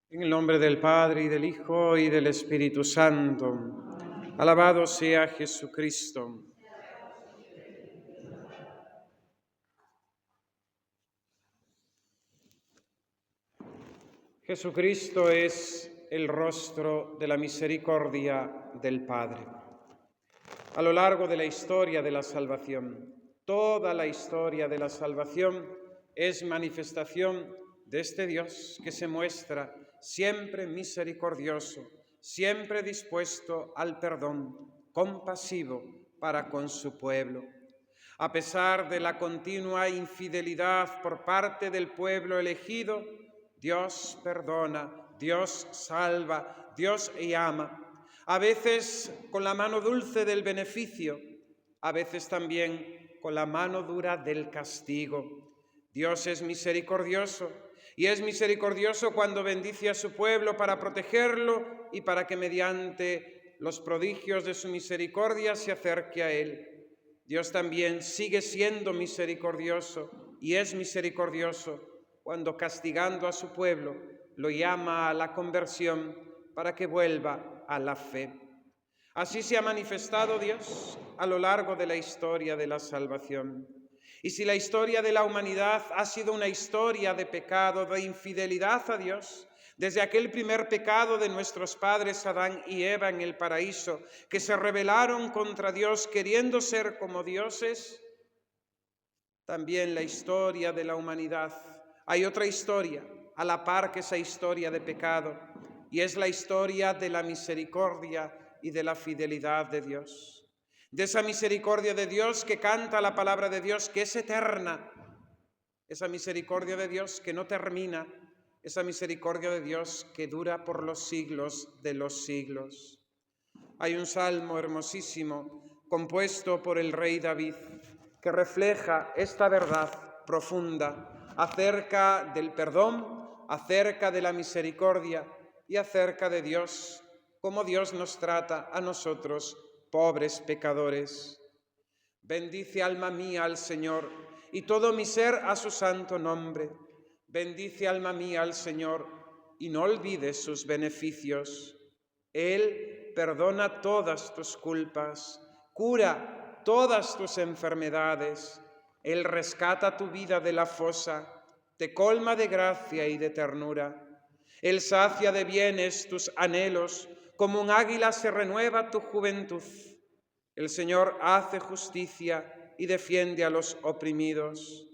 En el nombre del Padre, y del Hijo, y del Espíritu Santo. Alabado sea Jesucristo. Jesucristo es el rostro de la misericordia del Padre. A lo largo de la historia de la salvación, toda la historia de la salvación es manifestación de este Dios que se muestra siempre misericordioso, siempre dispuesto al perdón, compasivo para con su pueblo. A pesar de la continua infidelidad por parte del pueblo elegido, Dios perdona, Dios salva, Dios llama. A veces con la mano dulce del beneficio, a veces también con la mano dura del castigo. Dios es misericordioso y es misericordioso cuando bendice a su pueblo para protegerlo y para que mediante los prodigios de su misericordia se acerque a él. Dios también sigue siendo misericordioso y es misericordioso cuando castigando a su pueblo lo llama a la conversión para que vuelva a la fe. Así se ha manifestado Dios a lo largo de la historia de la salvación. Y si la historia de la humanidad ha sido una historia de pecado, de infidelidad a Dios, desde aquel primer pecado de nuestros padres Adán y Eva en el paraíso, que se rebelaron contra Dios queriendo ser como dioses, también la historia de la humanidad. Hay otra historia, a la par que esa historia de pecado, y es la historia de la misericordia y de la fidelidad de Dios. De esa misericordia de Dios que canta la palabra de Dios, que es eterna. Esa misericordia de Dios que no termina. Esa misericordia de Dios que dura por los siglos de los siglos. Hay un salmo hermosísimo compuesto por el rey David que refleja esta verdad profunda acerca del perdón, acerca de la misericordia y acerca de Dios, cómo Dios nos trata a nosotros, pobres pecadores. Bendice, alma mía, al Señor, y todo mi ser a su santo nombre. Bendice, alma mía, al Señor, y no olvides sus beneficios. Él perdona todas tus culpas, cura todas tus enfermedades. Él rescata tu vida de la fosa, te colma de gracia y de ternura. Él sacia de bienes tus anhelos, como un águila se renueva tu juventud. El Señor hace justicia y defiende a los oprimidos.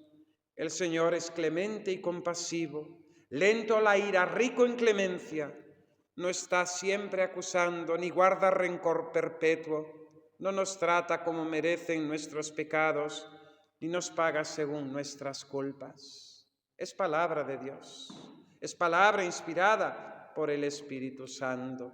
El Señor es clemente y compasivo, lento a la ira, rico en clemencia. No está siempre acusando ni guarda rencor perpetuo. No nos trata como merecen nuestros pecados, ni nos paga según nuestras culpas. Es palabra de Dios, es palabra inspirada por el Espíritu Santo.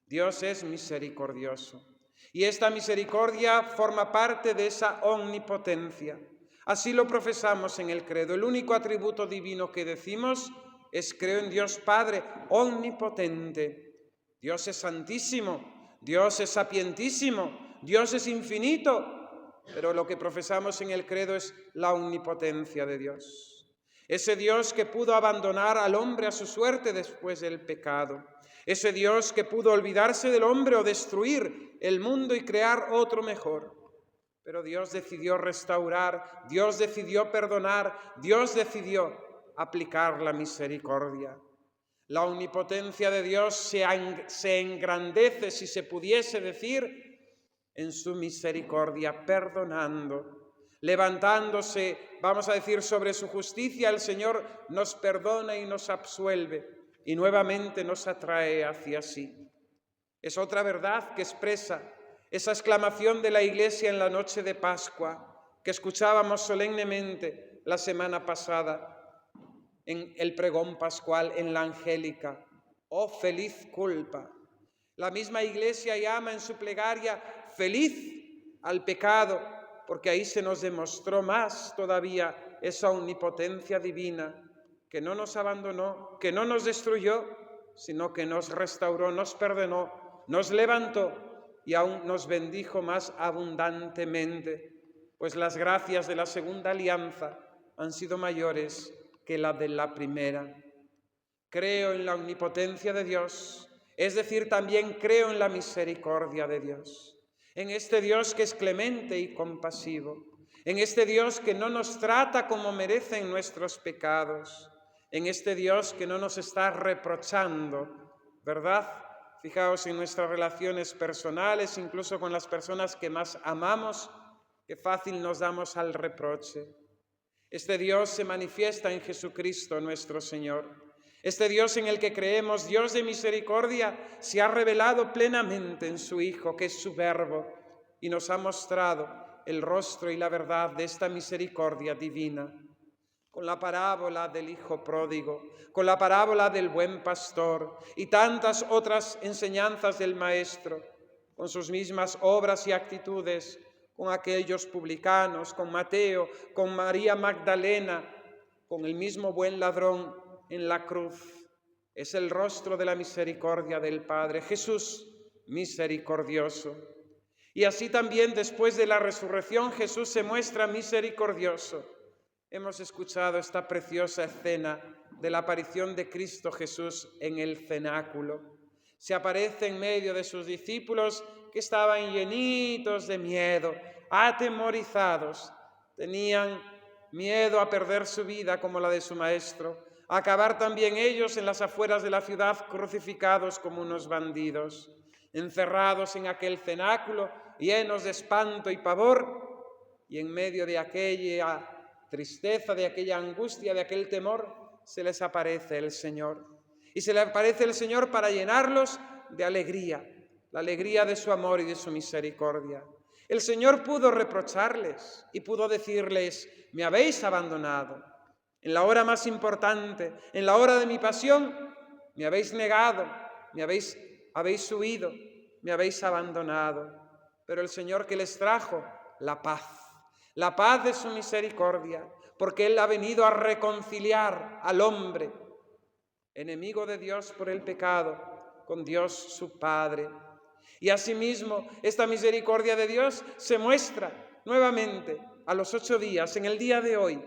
Dios es misericordioso. Y esta misericordia forma parte de esa omnipotencia. Así lo profesamos en el credo. El único atributo divino que decimos es: creo en Dios Padre omnipotente. Dios es santísimo, Dios es sapientísimo, Dios es infinito, pero lo que profesamos en el credo es la omnipotencia de Dios. Ese Dios que pudo abandonar al hombre a su suerte después del pecado. Ese Dios que pudo olvidarse del hombre o destruir el mundo y crear otro mejor. Pero Dios decidió restaurar, Dios decidió perdonar, Dios decidió aplicar la misericordia. La omnipotencia de Dios se engrandece, si se pudiese decir, en su misericordia, perdonando, levantándose, vamos a decir, sobre su justicia. El Señor nos perdona y nos absuelve y nuevamente nos atrae hacia sí. Es otra verdad que expresa esa exclamación de la Iglesia en la noche de Pascua que escuchábamos solemnemente la semana pasada en el pregón pascual, en la Angélica. ¡Oh, feliz culpa! La misma Iglesia llama en su plegaria feliz al pecado, porque ahí se nos demostró más todavía esa omnipotencia divina que no nos abandonó, que no nos destruyó, sino que nos restauró, nos perdonó, nos levantó y aún nos bendijo más abundantemente, pues las gracias de la segunda alianza han sido mayores que la de la primera. creo en la omnipotencia de Dios, es decir, también creo en la misericordia de Dios, en este Dios que es clemente y compasivo, en este Dios que no nos trata como merecen nuestros pecados, en este Dios que no nos está reprochando, ¿verdad? Fijaos en nuestras relaciones personales, incluso con las personas que más amamos, qué fácil nos damos al reproche. Este Dios se manifiesta en Jesucristo nuestro Señor. Este Dios en el que creemos, Dios de misericordia, se ha revelado plenamente en su Hijo, que es su Verbo, y nos ha mostrado el rostro y la verdad de esta misericordia divina. Con la parábola del Hijo pródigo, con la parábola del buen pastor y tantas otras enseñanzas del Maestro, con sus mismas obras y actitudes, con aquellos publicanos, con Mateo, con María Magdalena, con el mismo buen ladrón en la cruz. Es el rostro de la misericordia del Padre, Jesús misericordioso. Y así también después de la resurrección Jesús se muestra misericordioso. Hemos escuchado esta preciosa escena de la aparición de Cristo Jesús en el cenáculo. Se aparece en medio de sus discípulos que estaban llenitos de miedo, atemorizados. Tenían miedo a perder su vida como la de su Maestro, a acabar también ellos en las afueras de la ciudad crucificados como unos bandidos, encerrados en aquel cenáculo, llenos de espanto y pavor, y en medio de aquella tristeza, de aquella angustia, de aquel temor, se les aparece el Señor. Y se les aparece el Señor para llenarlos de alegría, la alegría de su amor y de su misericordia. El Señor pudo reprocharles y pudo decirles: me habéis abandonado. En la hora más importante, en la hora de mi pasión, me habéis negado, habéis huido, me habéis abandonado. Pero el Señor que les trajo la paz de su misericordia, porque Él ha venido a reconciliar al hombre, enemigo de Dios por el pecado, con Dios su Padre. Y asimismo, esta misericordia de Dios se muestra nuevamente a los 8 días, en el día de hoy,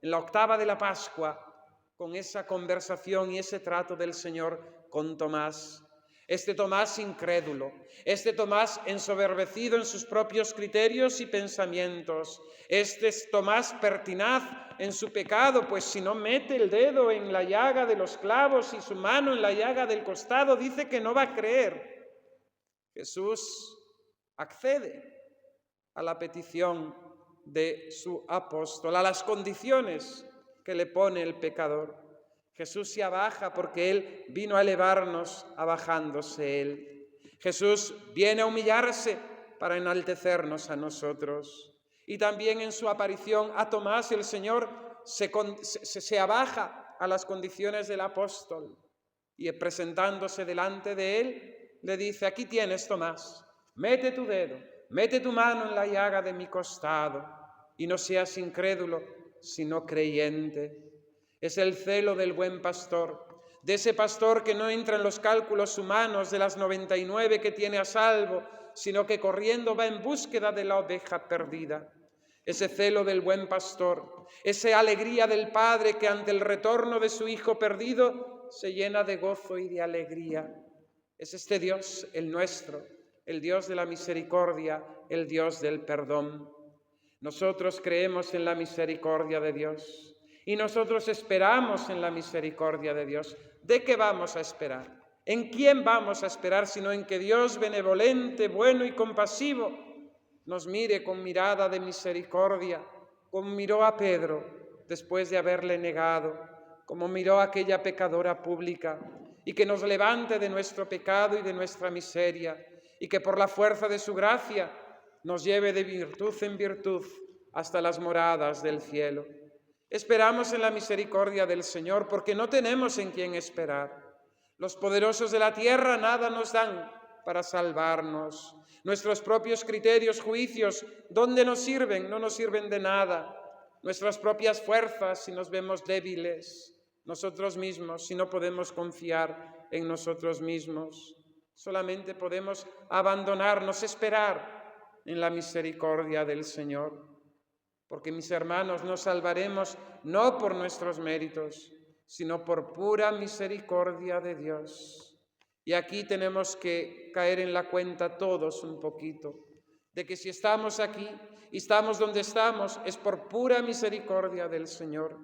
en la octava de la Pascua, con esa conversación y ese trato del Señor con Tomás. Este Tomás incrédulo, este Tomás ensoberbecido en sus propios criterios y pensamientos, este Tomás pertinaz en su pecado, pues si no mete el dedo en la llaga de los clavos y su mano en la llaga del costado, dice que no va a creer. Jesús accede a la petición de su apóstol, a las condiciones que le pone el pecador. Jesús se abaja porque Él vino a elevarnos abajándose Él. Jesús viene a humillarse para enaltecernos a nosotros. Y también en su aparición a Tomás el Señor se abaja a las condiciones del apóstol y presentándose delante de Él le dice: aquí tienes, Tomás, mete tu dedo, mete tu mano en la llaga de mi costado y no seas incrédulo, sino creyente. Es el celo del buen pastor, de ese pastor que no entra en los cálculos humanos de las 99 que tiene a salvo, sino que corriendo va en búsqueda de la oveja perdida. Ese celo del buen pastor, esa alegría del Padre que ante el retorno de su Hijo perdido se llena de gozo y de alegría. Es este Dios, el nuestro, el Dios de la misericordia, el Dios del perdón. Nosotros creemos en la misericordia de Dios. Y nosotros esperamos en la misericordia de Dios. ¿De qué vamos a esperar? ¿En quién vamos a esperar sino en que Dios benevolente, bueno y compasivo nos mire con mirada de misericordia, como miró a Pedro después de haberle negado, como miró a aquella pecadora pública, y que nos levante de nuestro pecado y de nuestra miseria, y que por la fuerza de su gracia nos lleve de virtud en virtud hasta las moradas del cielo? Esperamos en la misericordia del Señor porque no tenemos en quién esperar. Los poderosos de la tierra nada nos dan para salvarnos. Nuestros propios criterios, juicios, ¿dónde nos sirven? No nos sirven de nada. Nuestras propias fuerzas, si nos vemos débiles, nosotros mismos, si no podemos confiar en nosotros mismos, solamente podemos abandonarnos, esperar en la misericordia del Señor. Porque, mis hermanos, nos salvaremos no por nuestros méritos, sino por pura misericordia de Dios. Y aquí tenemos que caer en la cuenta todos un poquito, de que si estamos aquí y estamos donde estamos, es por pura misericordia del Señor.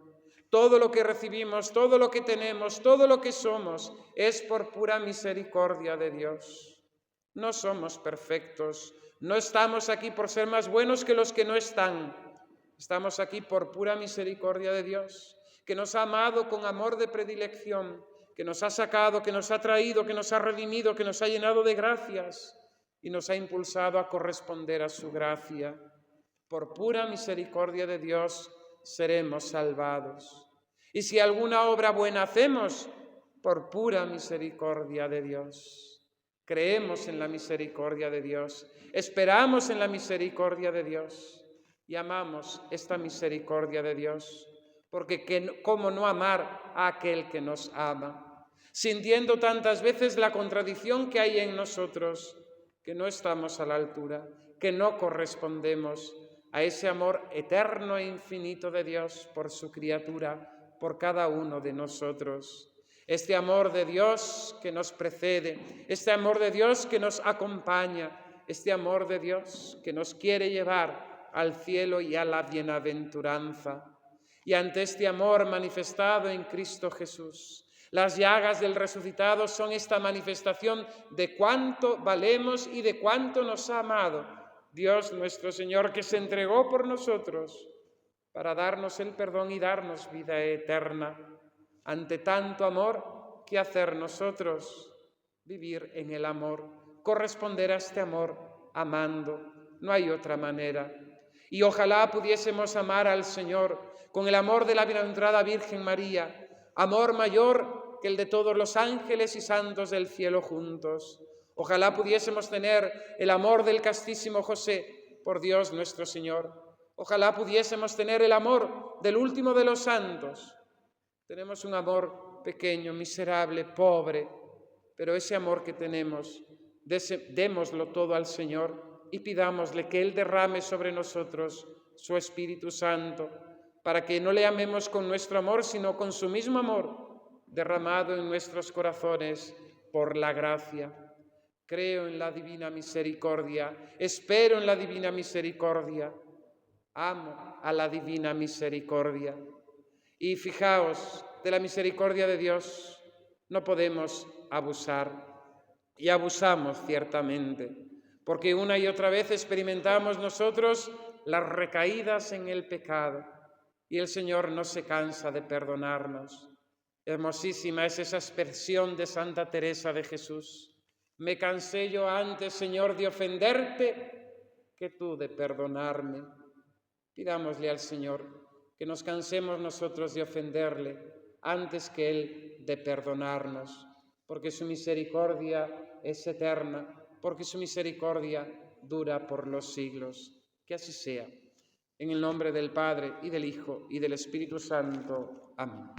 Todo lo que recibimos, todo lo que tenemos, todo lo que somos, es por pura misericordia de Dios. No somos perfectos, no estamos aquí por ser más buenos que los que no están. Estamos aquí por pura misericordia de Dios, que nos ha amado con amor de predilección, que nos ha sacado, que nos ha traído, que nos ha redimido, que nos ha llenado de gracias y nos ha impulsado a corresponder a su gracia. Por pura misericordia de Dios seremos salvados. Y si alguna obra buena hacemos, por pura misericordia de Dios. Creemos en la misericordia de Dios, esperamos en la misericordia de Dios y amamos esta misericordia de Dios, porque ¿cómo no amar a aquel que nos ama? Sintiendo tantas veces la contradicción que hay en nosotros, que no estamos a la altura, que no correspondemos a ese amor eterno e infinito de Dios por su criatura, por cada uno de nosotros. Este amor de Dios que nos precede, este amor de Dios que nos acompaña, este amor de Dios que nos quiere llevar al cielo y a la bienaventuranza. Y ante este amor manifestado en Cristo Jesús, las llagas del resucitado son esta manifestación de cuánto valemos y de cuánto nos ha amado Dios nuestro Señor, que se entregó por nosotros para darnos el perdón y darnos vida eterna. Ante tanto amor, ¿qué hacer nosotros? Vivir en el amor, corresponder a este amor amando. No hay otra manera. Y ojalá pudiésemos amar al Señor con el amor de la bienaventurada Virgen María, amor mayor que el de todos los ángeles y santos del cielo juntos. Ojalá pudiésemos tener el amor del castísimo José por Dios nuestro Señor. Ojalá pudiésemos tener el amor del último de los santos. Tenemos un amor pequeño, miserable, pobre, pero ese amor que tenemos, démoslo todo al Señor y pidámosle que Él derrame sobre nosotros su Espíritu Santo, para que no le amemos con nuestro amor, sino con su mismo amor, derramado en nuestros corazones por la gracia. Creo en la divina misericordia, espero en la divina misericordia, amo a la divina misericordia. Y fijaos, de la misericordia de Dios no podemos abusar, y abusamos ciertamente, porque una y otra vez experimentamos nosotros las recaídas en el pecado, y el Señor no se cansa de perdonarnos. Hermosísima es esa expresión de Santa Teresa de Jesús: me cansé yo antes, Señor, de ofenderte que tú de perdonarme. Pidámosle al Señor que nos cansemos nosotros de ofenderle antes que Él de perdonarnos, porque su misericordia es eterna, porque su misericordia dura por los siglos. Que así sea. En el nombre del Padre, y del Hijo, y del Espíritu Santo. Amén.